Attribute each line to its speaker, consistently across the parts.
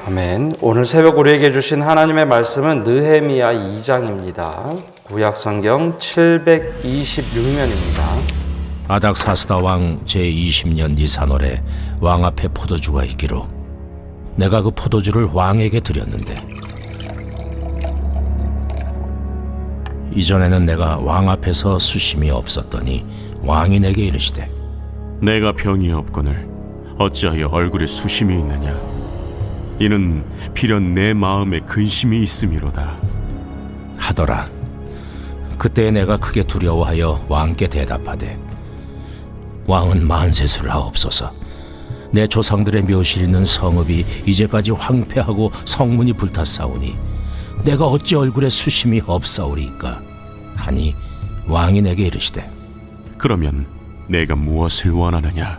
Speaker 1: 아멘. 오늘 새벽 우리에게 주신 하나님의 말씀은 느헤미야 2장입니다. 구약성경 726면입니다.
Speaker 2: 아닥사스다 왕 제20년 니산월에 왕 앞에 포도주가 있기로 내가 그 포도주를 왕에게 드렸는데 이전에는 내가 왕 앞에서 수심이 없었더니 왕이 내게 이르시되
Speaker 3: 내가 병이 없거늘 어찌하여 얼굴에 수심이 있느냐? 이는 필연 내 마음에 근심이 있음이로다
Speaker 2: 하더라. 그때 내가 크게 두려워하여 왕께 대답하되 왕은 만세수를 하옵소서. 내 조상들의 묘실 있는 성읍이 이제까지 황폐하고 성문이 불탔사오니 내가 어찌 얼굴에 수심이 없사오리이까 하니 왕이 내게 이르시되
Speaker 3: 그러면 내가 무엇을 원하느냐?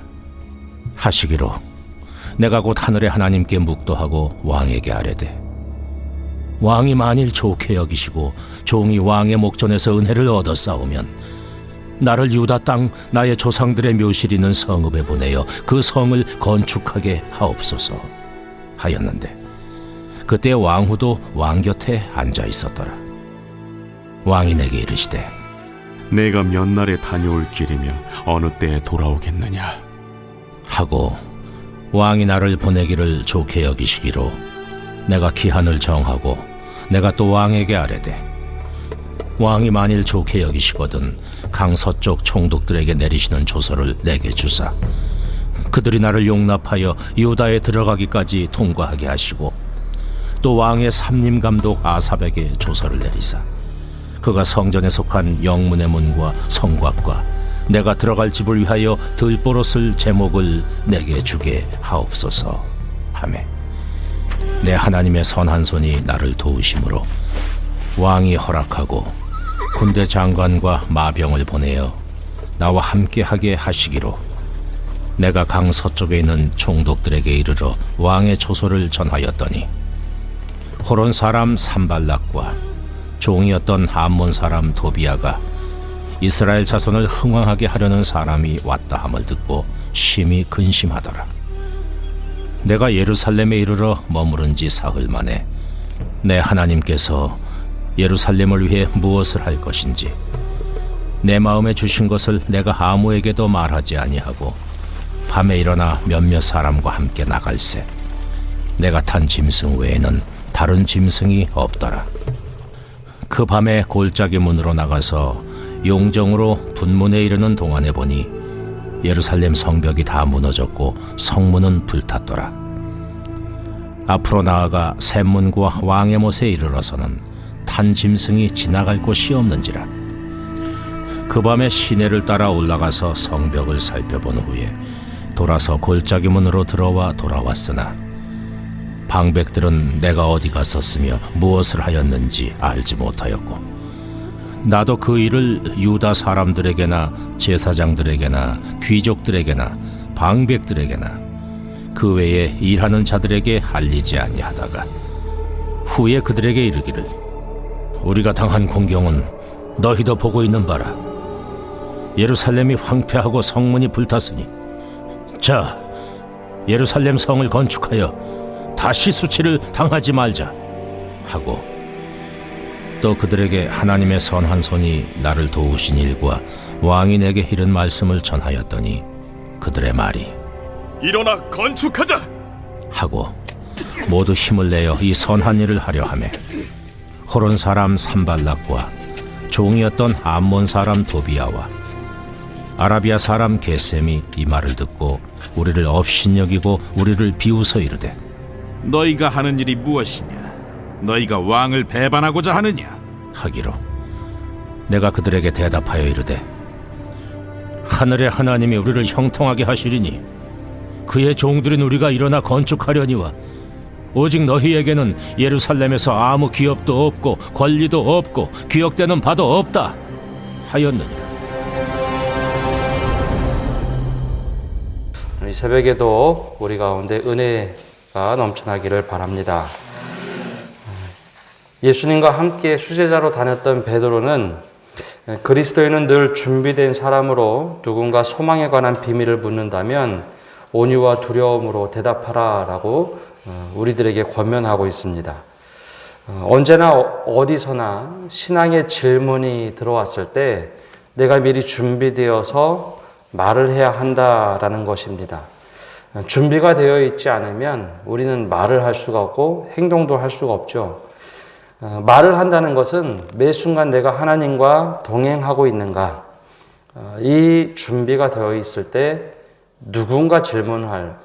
Speaker 2: 하시기로 내가 곧 하늘의 하나님께 묵도하고 왕에게 아뢰되 왕이 만일 좋게 여기시고 종이 왕의 목전에서 은혜를 얻었사오면 나를 유다 땅 나의 조상들의 묘실 있는 성읍에 보내어 그 성을 건축하게 하옵소서 하였는데 그때 왕후도 왕 곁에 앉아 있었더라. 왕이 내게 이르시되
Speaker 3: 내가 몇 날에 다녀올 길이며 어느 때에 돌아오겠느냐?
Speaker 2: 하고 왕이 나를 보내기를 좋게 여기시기로 내가 기한을 정하고 내가 또 왕에게 아뢰되 왕이 만일 좋게 여기시거든 강서쪽 총독들에게 내리시는 조서를 내게 주사 그들이 나를 용납하여 유다에 들어가기까지 통과하게 하시고 또 왕의 삼림감독 아삽에게 조서를 내리사 그가 성전에 속한 영문의 문과 성곽과 내가 들어갈 집을 위하여 들보로 쓸 제목을 내게 주게 하옵소서 하매 내 하나님의 선한 손이 나를 도우심으로 왕이 허락하고 군대 장관과 마병을 보내어 나와 함께하게 하시기로 내가 강 서쪽에 있는 총독들에게 이르러 왕의 조서를 전하였더니 호론 사람 산발락과 종이었던 암몬 사람 도비아가 이스라엘 자손을 흥왕하게 하려는 사람이 왔다 함을 듣고 심히 근심하더라. 내가 예루살렘에 이르러 머무른 지 사흘 만에 내 하나님께서 예루살렘을 위해 무엇을 할 것인지 내 마음에 주신 것을 내가 아무에게도 말하지 아니하고 밤에 일어나 몇몇 사람과 함께 나갈새 내가 탄 짐승 외에는 다른 짐승이 없더라. 그 밤에 골짜기 문으로 나가서 용정으로 분문에 이르는 동안에 보니 예루살렘 성벽이 다 무너졌고 성문은 불탔더라. 앞으로 나아가 샘문과 왕의 못에 이르러서는 탄 짐승이 지나갈 곳이 없는지라. 그 밤에 시내를 따라 올라가서 성벽을 살펴본 후에 돌아서 골짜기 문으로 들어와 돌아왔으나 방백들은 내가 어디 갔었으며 무엇을 하였는지 알지 못하였고 나도 그 일을 유다 사람들에게나 제사장들에게나 귀족들에게나 방백들에게나 그 외에 일하는 자들에게 알리지 아니하다가 후에 그들에게 이르기를 우리가 당한 공경은 너희도 보고 있는 바라. 예루살렘이 황폐하고 성문이 불탔으니 자 예루살렘 성을 건축하여 다시 수치를 당하지 말자 하고 또 그들에게 하나님의 선한 손이 나를 도우신 일과 왕이 내게 이른 말씀을 전하였더니 그들의 말이
Speaker 3: 일어나 건축하자!
Speaker 2: 하고 모두 힘을 내어 이 선한 일을 하려 하매 호론 사람 산발락과 종이었던 암몬 사람 도비아와 아라비아 사람 게셈이 이 말을 듣고 우리를 업신여기고 우리를 비웃어 이르되
Speaker 4: 너희가 하는 일이 무엇이냐? 너희가 왕을 배반하고자 하느냐?
Speaker 2: 하기로 내가 그들에게 대답하여 이르되 하늘의 하나님이 우리를 형통하게 하시리니 그의 종들인 우리가 일어나 건축하려니와 오직 너희에게는 예루살렘에서 아무 기업도 없고 권리도 없고 기억되는 바도 없다 하였느니라.
Speaker 1: 이 새벽에도 우리 가운데 은혜가 넘쳐나기를 바랍니다. 예수님과 함께 수제자로 다녔던 베드로는 그리스도인은 늘 준비된 사람으로 누군가 소망에 관한 비밀을 묻는다면 온유와 두려움으로 대답하라 라고 우리들에게 권면하고 있습니다. 언제나 어디서나 신앙의 질문이 들어왔을 때 내가 미리 준비되어서 말을 해야 한다라는 것입니다. 준비가 되어 있지 않으면 우리는 말을 할 수가 없고 행동도 할 수가 없죠. 말을 한다는 것은 매 순간 내가 하나님과 동행하고 있는가, 이 준비가 되어 있을 때 누군가 질문할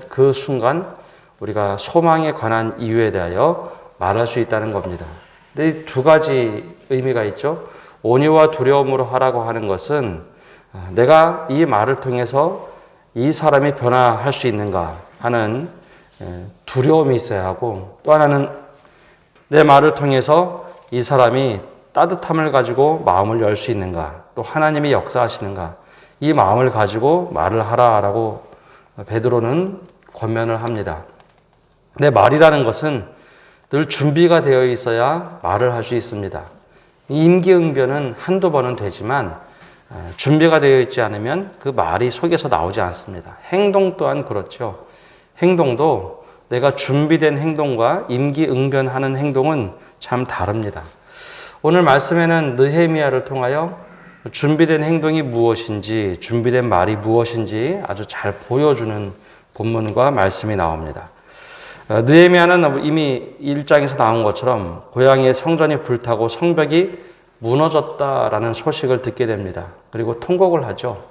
Speaker 1: 그 순간 우리가 소망에 관한 이유에 대하여 말할 수 있다는 겁니다. 근데 두 가지 의미가 있죠. 온유와 두려움으로 하라고 하는 것은 내가 이 말을 통해서 이 사람이 변화할 수 있는가 하는 두려움이 있어야 하고, 또 하나는 내 말을 통해서 이 사람이 따뜻함을 가지고 마음을 열 수 있는가, 또 하나님이 역사하시는가, 이 마음을 가지고 말을 하라라고 베드로는 권면을 합니다. 내 말이라는 것은 늘 준비가 되어 있어야 말을 할 수 있습니다. 임기응변은 한두 번은 되지만 준비가 되어 있지 않으면 그 말이 속에서 나오지 않습니다. 행동 또한 그렇죠. 행동도 내가 준비된 행동과 임기응변하는 행동은 참 다릅니다. 오늘 말씀에는 느헤미야를 통하여 준비된 행동이 무엇인지, 준비된 말이 무엇인지 아주 잘 보여주는 본문과 말씀이 나옵니다. 느헤미야는 이미 1장에서 나온 것처럼 고향의 성전이 불타고 성벽이 무너졌다라는 소식을 듣게 됩니다. 그리고 통곡을 하죠.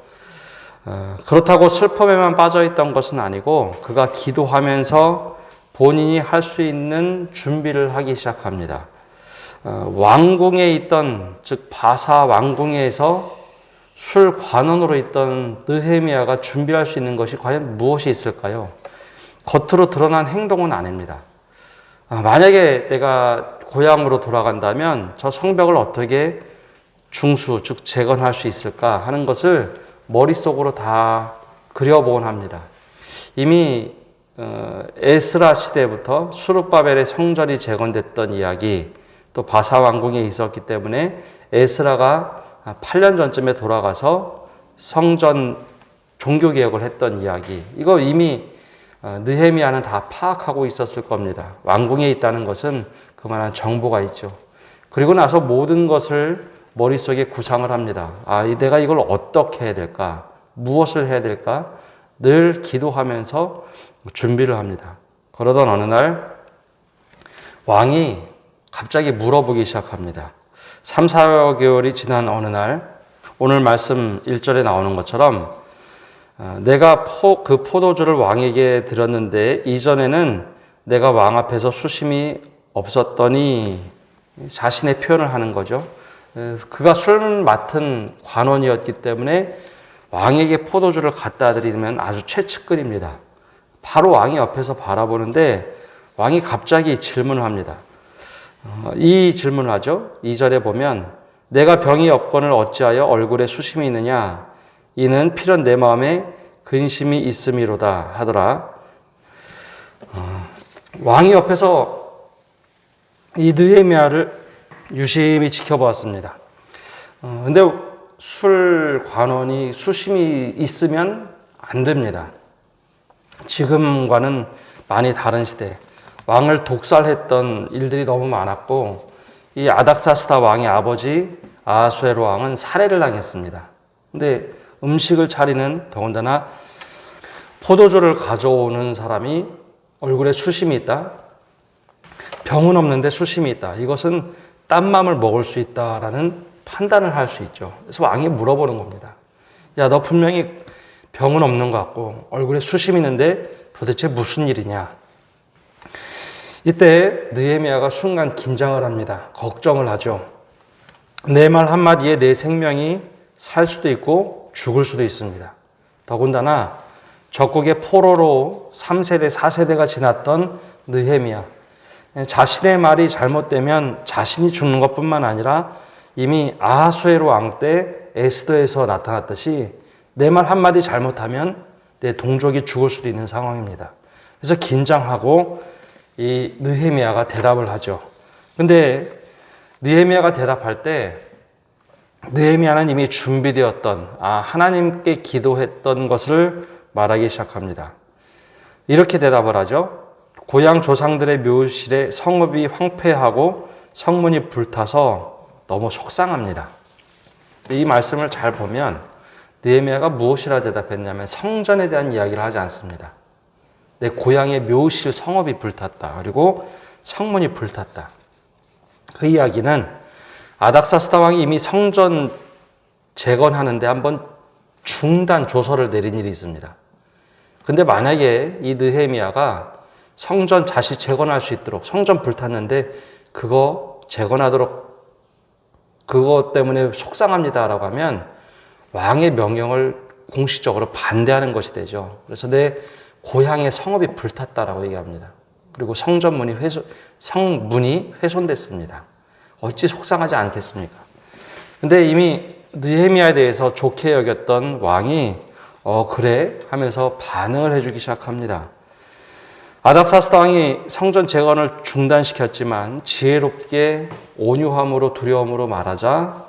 Speaker 1: 그렇다고 슬픔에만 빠져있던 것은 아니고 그가 기도하면서 본인이 할 수 있는 준비를 하기 시작합니다. 왕궁에 있던, 즉 바사 왕궁에서 술 관원으로 있던 느헤미야가 준비할 수 있는 것이 과연 무엇이 있을까요? 겉으로 드러난 행동은 아닙니다. 만약에 내가 고향으로 돌아간다면 저 성벽을 어떻게 중수, 즉 재건할 수 있을까 하는 것을 머릿속으로 다 그려보곤 합니다. 이미 에스라 시대부터 수룹바벨의 성전이 재건됐던 이야기, 또 바사 왕궁에 있었기 때문에 에스라가 8년 전쯤에 돌아가서 성전 종교개혁을 했던 이야기, 이거 이미 느헤미야는 다 파악하고 있었을 겁니다. 왕궁에 있다는 것은 그만한 정보가 있죠. 그리고 나서 모든 것을 머릿속에 구상을 합니다. 내가 이걸 어떻게 해야 될까? 무엇을 해야 될까? 늘 기도하면서 준비를 합니다. 그러던 어느 날 왕이 갑자기 물어보기 시작합니다. 3, 4개월이 지난 어느 날, 오늘 말씀 1절에 나오는 것처럼 내가 그 포도주를 왕에게 드렸는데 이전에는 내가 왕 앞에서 수심이 없었더니, 자신의 표현을 하는 거죠. 그가 술 맡은 관원이었기 때문에 왕에게 포도주를 갖다 드리면 아주 최측근입니다. 바로 왕이 옆에서 바라보는데 왕이 갑자기 질문을 합니다. 이 질문을 하죠. 2절에 보면 내가 병이 없거늘 어찌하여 얼굴에 수심이 있느냐, 이는 필연 내 마음에 근심이 있음이로다 하더라. 왕이 옆에서 이 느헤미야를 유심히 지켜보았습니다. 근데 술 관원이 수심이 있으면 안 됩니다. 지금과는 많이 다른 시대, 왕을 독살했던 일들이 너무 많았고, 이 아닥사스다 왕의 아버지 아하수에로 왕은 살해를 당했습니다. 근데 음식을 차리는, 더군다나 포도주를 가져오는 사람이 얼굴에 수심이 있다, 병은 없는데 수심이 있다, 이것은 딴 맘을 먹을 수 있다라는 판단을 할 수 있죠. 그래서 왕이 물어보는 겁니다. 야, 너 분명히 병은 없는 것 같고 얼굴에 수심이 있는데 도대체 무슨 일이냐? 이때 느헤미야가 순간 긴장을 합니다. 걱정을 하죠. 내 말 한마디에 내 생명이 살 수도 있고 죽을 수도 있습니다. 더군다나 적국의 포로로 3세대, 4세대가 지났던 느헤미야, 자신의 말이 잘못되면 자신이 죽는 것뿐만 아니라 이미 아하수에로 왕 때 에스더에서 나타났듯이 내 말 한마디 잘못하면 내 동족이 죽을 수도 있는 상황입니다. 그래서 긴장하고 이 느헤미야가 대답을 하죠. 근데 느헤미야가 대답할 때 느헤미야는 이미 준비되었던, 하나님께 기도했던 것을 말하기 시작합니다. 이렇게 대답을 하죠. 고향 조상들의 묘실에 성읍이 황폐하고 성문이 불타서 너무 속상합니다. 이 말씀을 잘 보면 느헤미야가 무엇이라 대답했냐면 성전에 대한 이야기를 하지 않습니다. 내 고향의 묘실 성읍이 불탔다. 그리고 성문이 불탔다. 그 이야기는 아닥사스다 왕이 이미 성전 재건하는데 한번 중단 조서를 내린 일이 있습니다. 근데 만약에 이 느헤미야가 성전 다시 재건할 수 있도록 성전 불탔는데 그거 재건하도록 그것 때문에 속상합니다라고 하면 왕의 명령을 공식적으로 반대하는 것이 되죠. 그래서 내 고향의 성읍이 불탔다라고 얘기합니다. 그리고 성문이 훼손됐습니다. 어찌 속상하지 않겠습니까? 근데 이미 느헤미야에 대해서 좋게 여겼던 왕이 그래 하면서 반응을 해주기 시작합니다. 아닥사스다 왕이 성전 재건을 중단시켰지만 지혜롭게 온유함으로 두려움으로 말하자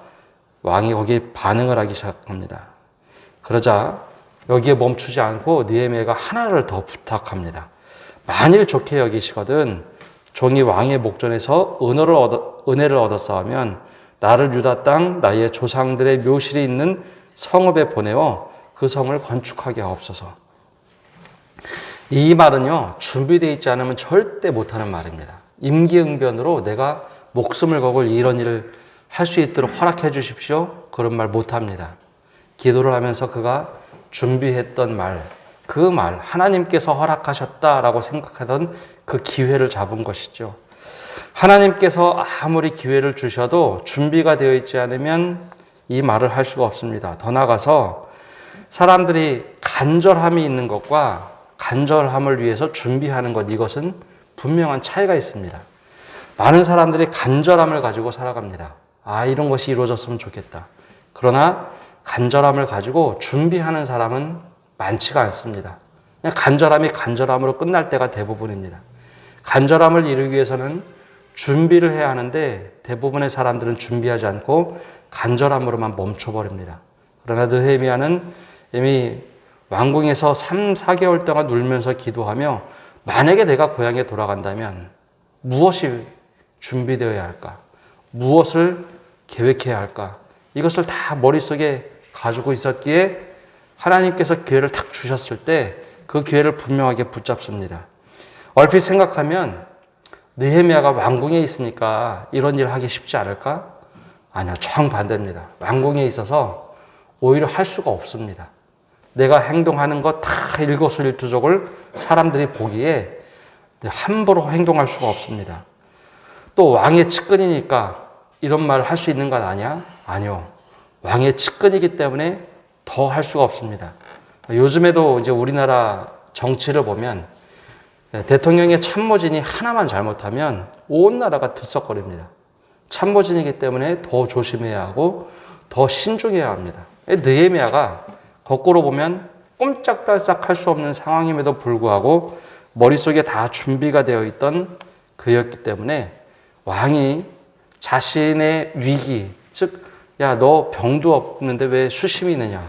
Speaker 1: 왕이 거기에 반응을 하기 시작합니다. 그러자 여기에 멈추지 않고 느헤미야가 하나를 더 부탁합니다. 만일 좋게 여기시거든 종이 왕의 목전에서 은혜를 얻었사오면 나를 유다 땅 나의 조상들의 묘실이 있는 성읍에 보내어 그 성을 건축하게 하옵소서. 이 말은요, 준비되어 있지 않으면 절대 못하는 말입니다. 임기응변으로 내가 목숨을 걸고 이런 일을 할 수 있도록 허락해 주십시오. 그런 말 못합니다. 기도를 하면서 그가 준비했던 말, 그 말, 하나님께서 허락하셨다라고 생각하던 그 기회를 잡은 것이죠. 하나님께서 아무리 기회를 주셔도 준비가 되어 있지 않으면 이 말을 할 수가 없습니다. 더 나아가서 사람들이 간절함이 있는 것과 간절함을 위해서 준비하는 것, 이것은 분명한 차이가 있습니다. 많은 사람들이 간절함을 가지고 살아갑니다. 이런 것이 이루어졌으면 좋겠다. 그러나 간절함을 가지고 준비하는 사람은 많지가 않습니다. 그냥 간절함이 간절함으로 끝날 때가 대부분입니다. 간절함을 이루기 위해서는 준비를 해야 하는데 대부분의 사람들은 준비하지 않고 간절함으로만 멈춰버립니다. 그러나 느헤미야는 이미 왕궁에서 3, 4개월 동안 울면서 기도하며 만약에 내가 고향에 돌아간다면 무엇이 준비되어야 할까? 무엇을 계획해야 할까? 이것을 다 머릿속에 가지고 있었기에 하나님께서 기회를 탁 주셨을 때 그 기회를 분명하게 붙잡습니다. 얼핏 생각하면 느헤미야가 왕궁에 있으니까 이런 일을 하기 쉽지 않을까? 아니요, 정반대입니다. 왕궁에 있어서 오히려 할 수가 없습니다. 내가 행동하는 것 다 일거수일투족을 사람들이 보기에 함부로 행동할 수가 없습니다. 또 왕의 측근이니까 이런 말을 할 수 있는 건 아니야? 아니요. 왕의 측근이기 때문에 더 할 수가 없습니다. 요즘에도 이제 우리나라 정치를 보면 대통령의 참모진이 하나만 잘못하면 온 나라가 들썩거립니다. 참모진이기 때문에 더 조심해야 하고 더 신중해야 합니다. 느헤미야가 거꾸로 보면 꼼짝달싹 할 수 없는 상황임에도 불구하고 머릿속에 다 준비가 되어 있던 그였기 때문에 왕이 자신의 위기, 즉, 야, 너 병도 없는데 왜 수심이 있느냐?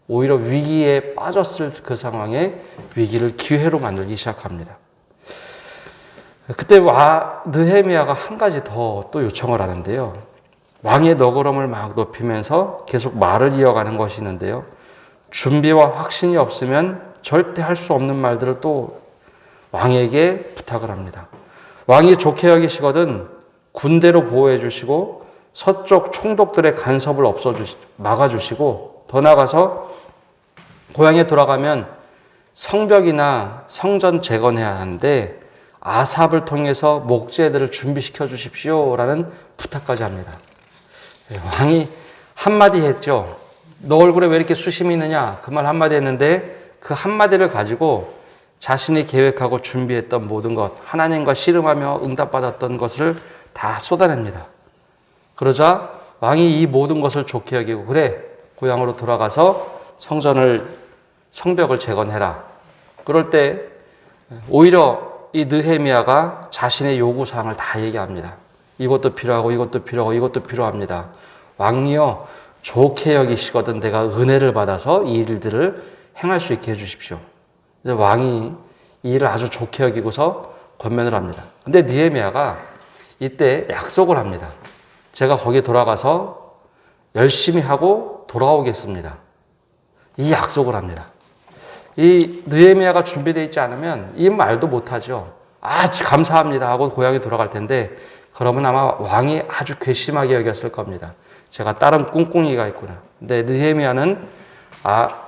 Speaker 1: 오히려 위기에 빠졌을 그 상황에 위기를 기회로 만들기 시작합니다. 그때 느헤미야가 한 가지 더 또 요청을 하는데요. 왕의 너그러움을 막 높이면서 계속 말을 이어가는 것이 있는데요. 준비와 확신이 없으면 절대 할 수 없는 말들을 또 왕에게 부탁을 합니다. 왕이 좋게 여기시거든 군대로 보호해 주시고 서쪽 총독들의 간섭을 막아주시고 더 나아가서 고향에 돌아가면 성벽이나 성전 재건해야 하는데 아삽을 통해서 목재들을 준비시켜 주십시오라는 부탁까지 합니다. 왕이 한마디 했죠. 너 얼굴에 왜 이렇게 수심이 있느냐? 그 말 한마디 했는데 그 한마디를 가지고 자신이 계획하고 준비했던 모든 것, 하나님과 씨름하며 응답받았던 것을 다 쏟아냅니다. 그러자 왕이 이 모든 것을 좋게 여기고 그래, 고향으로 돌아가서 성벽을 재건해라. 그럴 때 오히려 이 느헤미야가 자신의 요구사항을 다 얘기합니다. 이것도 필요하고 이것도 필요하고 이것도 필요합니다. 왕이여 좋게 여기시거든 내가 은혜를 받아서 이 일들을 행할 수 있게 해주십시오. 왕이 이 일을 아주 좋게 여기고서 권면을 합니다. 근데 느헤미야가 이때 약속을 합니다. 제가 거기 돌아가서 열심히 하고 돌아오겠습니다. 이 약속을 합니다. 이 느헤미야가 준비되어 있지 않으면 이 말도 못하죠. 감사합니다 하고 고향에 돌아갈 텐데, 그러면 아마 왕이 아주 괘씸하게 여겼을 겁니다. 제가 다른 꿍꿍이가 있구나. 근데 느헤미야는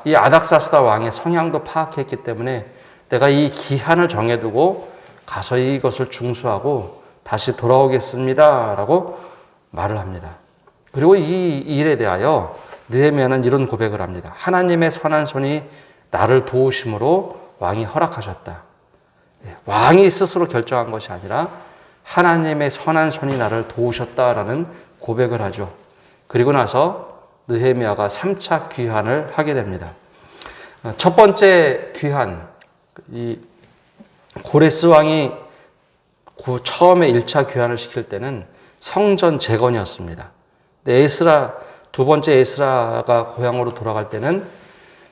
Speaker 1: 이 아닥사스다 왕의 성향도 파악했기 때문에 내가 이 기한을 정해두고 가서 이것을 중수하고 다시 돌아오겠습니다 라고 말을 합니다. 그리고 이 일에 대하여 느헤미야는 이런 고백을 합니다. 하나님의 선한 손이 나를 도우심으로 왕이 허락하셨다. 왕이 스스로 결정한 것이 아니라 하나님의 선한 손이 나를 도우셨다라는 고백을 하죠. 그리고 나서 느헤미야가 3차 귀환을 하게 됩니다. 첫 번째 귀환, 이 고레스 왕이 처음에 1차 귀환을 시킬 때는 성전 재건이었습니다. 근데 두 번째 에스라가 고향으로 돌아갈 때는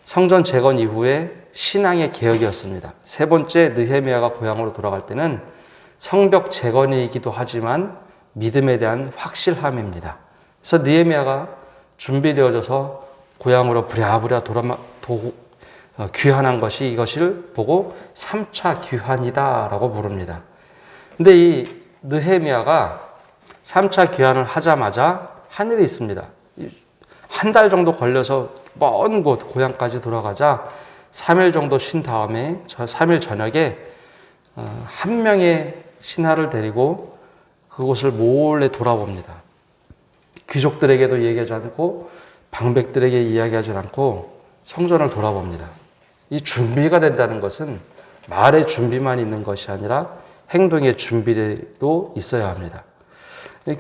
Speaker 1: 성전 재건 이후에 신앙의 개혁이었습니다. 세 번째 느헤미야가 고향으로 돌아갈 때는 성벽 재건이기도 하지만 믿음에 대한 확실함입니다. 그래서 느헤미야가 준비되어져서 고향으로 부랴부랴 귀환한 것이 이것을 보고 3차 귀환이다라고 부릅니다. 근데 이 느헤미야가 3차 귀환을 하자마자 한 일이 있습니다. 한 달 정도 걸려서 먼 곳 고향까지 돌아가자 3일 정도 쉰 다음에 3일 저녁에 한 명의 신하를 데리고 그곳을 몰래 돌아봅니다. 귀족들에게도 얘기하지 않고 방백들에게 이야기하지 않고 성전을 돌아봅니다. 이 준비가 된다는 것은 말의 준비만 있는 것이 아니라 행동의 준비도 있어야 합니다.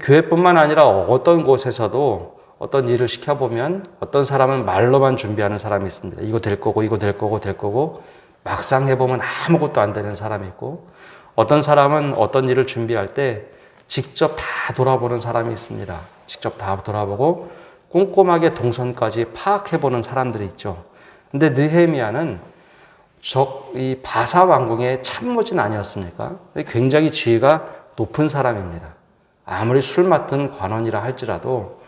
Speaker 1: 교회뿐만 아니라 어떤 곳에서도 어떤 일을 시켜보면 어떤 사람은 말로만 준비하는 사람이 있습니다. 이거 될 거고 이거 될 거고 될 거고 막상 해보면 아무것도 안 되는 사람이 있고, 어떤 사람은 어떤 일을 준비할 때 직접 다 돌아보는 사람이 있습니다. 직접 다 돌아보고 꼼꼼하게 동선까지 파악해보는 사람들이 있죠. 근데 느헤미야는 이 바사 왕궁의 참모진 아니었습니까? 굉장히 지위가 높은 사람입니다. 아무리 술 맡은 관원이라 할지라도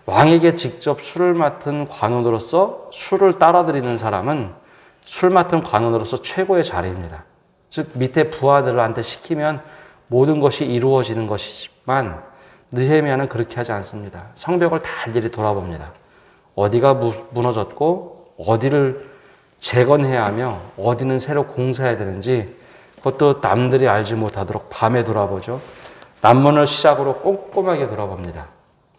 Speaker 1: 왕에게 직접 술을 맡은 관원으로서 술을 따라드리는 사람은 술 맡은 관원으로서 최고의 자리입니다. 즉 밑에 부하들한테 시키면 모든 것이 이루어지는 것이지만 느헤미야는 그렇게 하지 않습니다. 성벽을 다 일일이 돌아봅니다. 어디가 무너졌고 어디를 재건해야 하며 어디는 새로 공사해야 되는지 그것도 남들이 알지 못하도록 밤에 돌아보죠. 남문을 시작으로 꼼꼼하게 돌아봅니다.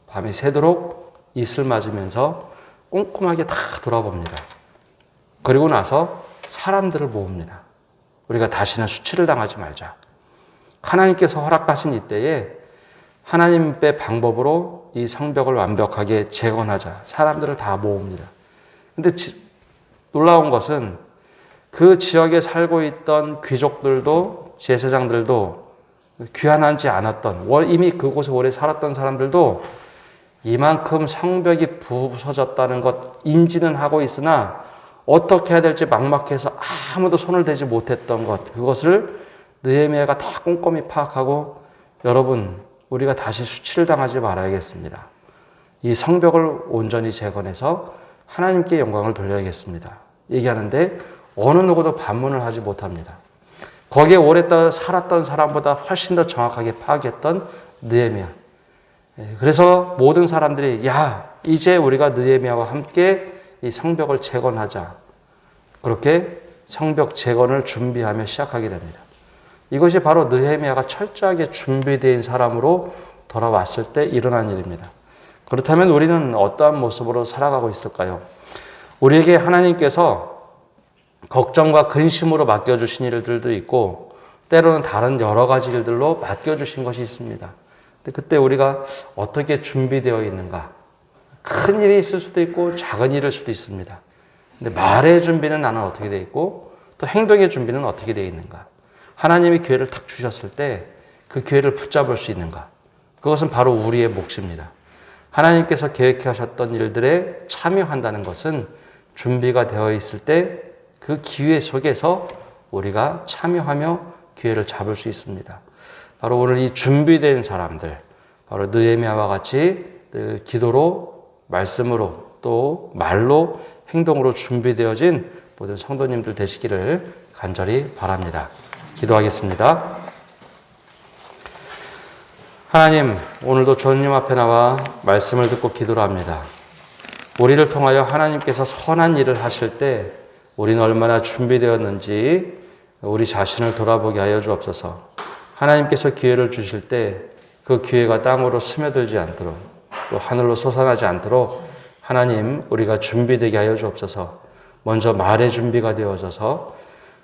Speaker 1: 밤이 새도록 이슬 맞으면서 꼼꼼하게 다 돌아봅니다. 그리고 나서 사람들을 모읍니다. 우리가 다시는 수치를 당하지 말자. 하나님께서 허락하신 이때에 하나님의 방법으로 이 성벽을 완벽하게 재건하자. 사람들을 다 모읍니다. 근데 놀라운 것은 그 지역에 살고 있던 귀족들도 제사장들도 귀환하지 않았던 이미 그곳에 오래 살았던 사람들도 이만큼 성벽이 부서졌다는 것 인지는 하고 있으나 어떻게 해야 될지 막막해서 아무도 손을 대지 못했던 것, 그것을 느헤미야가 다 꼼꼼히 파악하고, 여러분 우리가 다시 수치를 당하지 말아야겠습니다. 이 성벽을 온전히 재건해서 하나님께 영광을 돌려야겠습니다. 얘기하는데 어느 누구도 반문을 하지 못합니다. 거기에 오래 살았던 사람보다 훨씬 더 정확하게 파악했던 느헤미야. 그래서 모든 사람들이 이제 우리가 느헤미야와 함께 이 성벽을 재건하자. 그렇게 성벽 재건을 준비하며 시작하게 됩니다. 이것이 바로 느헤미야가 철저하게 준비된 사람으로 돌아왔을 때 일어난 일입니다. 그렇다면 우리는 어떠한 모습으로 살아가고 있을까요? 우리에게 하나님께서 걱정과 근심으로 맡겨주신 일들도 있고 때로는 다른 여러 가지 일들로 맡겨주신 것이 있습니다. 근데 그때 우리가 어떻게 준비되어 있는가? 큰 일이 있을 수도 있고 작은 일일 수도 있습니다. 근데 말의 준비는 나는 어떻게 되어 있고 또 행동의 준비는 어떻게 되어 있는가? 하나님이 기회를 탁 주셨을 때 그 기회를 붙잡을 수 있는가? 그것은 바로 우리의 몫입니다. 하나님께서 계획하셨던 일들에 참여한다는 것은 준비가 되어 있을 때 그 기회 속에서 우리가 참여하며 기회를 잡을 수 있습니다. 바로 오늘 이 준비된 사람들, 바로 느헤미야와 같이 늘 기도로, 말씀으로, 또 말로, 행동으로 준비되어진 모든 성도님들 되시기를 간절히 바랍니다. 기도하겠습니다. 하나님, 오늘도 주님 앞에 나와 말씀을 듣고 기도를 합니다. 우리를 통하여 하나님께서 선한 일을 하실 때 우리는 얼마나 준비되었는지 우리 자신을 돌아보게 하여 주옵소서. 하나님께서 기회를 주실 때 그 기회가 땅으로 스며들지 않도록, 또 하늘로 솟아나지 않도록 하나님, 우리가 준비되게 하여 주옵소서. 먼저 말의 준비가 되어져서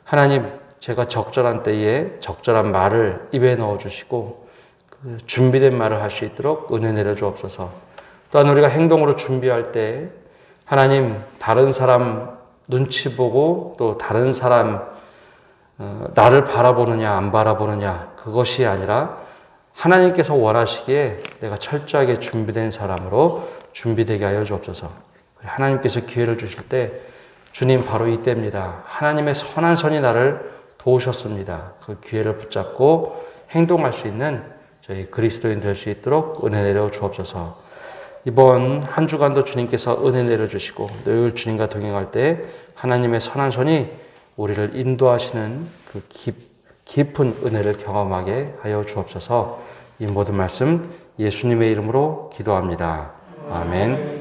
Speaker 1: 하나님, 제가 적절한 때에 적절한 말을 입에 넣어주시고 그 준비된 말을 할 수 있도록 은혜 내려 주옵소서. 또한 우리가 행동으로 준비할 때 하나님, 다른 사람 눈치 보고 또 다른 사람 나를 바라보느냐 안 바라보느냐 그것이 아니라 하나님께서 원하시기에 내가 철저하게 준비된 사람으로 준비되게 하여 주옵소서. 하나님께서 기회를 주실 때 주님 바로 이때입니다. 하나님의 선한 손이 나를 도우셨습니다. 그 기회를 붙잡고 행동할 수 있는 저희 그리스도인 될 수 있도록 은혜 내려 주옵소서. 이번 한 주간도 주님께서 은혜 내려 주시고 늘 주님과 동행할 때 하나님의 선한 손이 우리를 인도하시는 그 깊은 은혜를 경험하게 하여 주옵소서. 이 모든 말씀 예수님의 이름으로 기도합니다. 아멘.